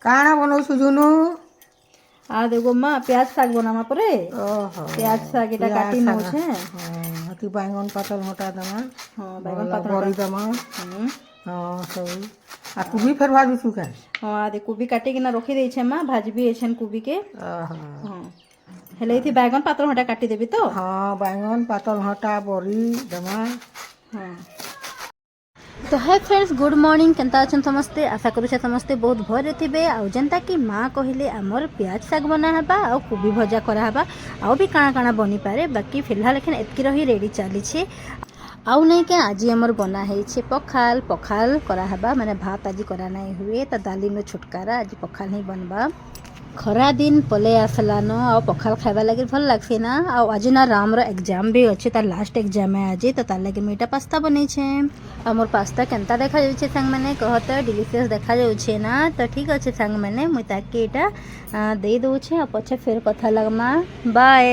काना बनौछु जुनू आ देखो माँ प्याज साग बनामा परे ओहो प्याज साग एटा काटी नौछे अति बैंगन पातल हटा दमा हाँ बैगन पातल बड़ी दमा हम्म हाँ सही आ कुबी फेर भाजू चुका हाँ आदे कोबी काटी किना रखी दे छे माँ भाजबी एछन कोबी के हाँ हेले इथि बैगन पातल हटा काटी देबी तो हाँ बैंगन पातल हटा बड़ी दमा हाँ तो है फ्रेंड्स गुड मॉर्निंग केनता अछन समस्ते आशा करू छे समस्ते बहुत भरे थिबे आ जेनता कि माँ कहले हमर प्याज साग बना हबा आ कोबी भजा करा हबा आ भी काना काना बनी पारे बाकी फिलहाल एखन एतकी रही रेडी चली छे आउ नहीं के आज हमर बना है छे पखाल पखाल करा हबा माने भात आज करा नहीं हुए तो दाली में छुटकारा आज पखाल नहीं बनबा खरा दिन पले आसलानो आ पखाल खाइबा लगे भल लागसे ना आ आज ना राम रो एग्जाम भी अच्छे तार लास्ट एग्जाम है आज तो तार लगे मीठा पास्ता बनै छे आ मोर पास्ता केनता देखा जाय छे संग माने कहत डिलीशियस देखा जाय छे ना तो ठीक अच्छे संग माने मुई ताके एटा दे दउ छे आ पछे फेर कथा लगमा बाय।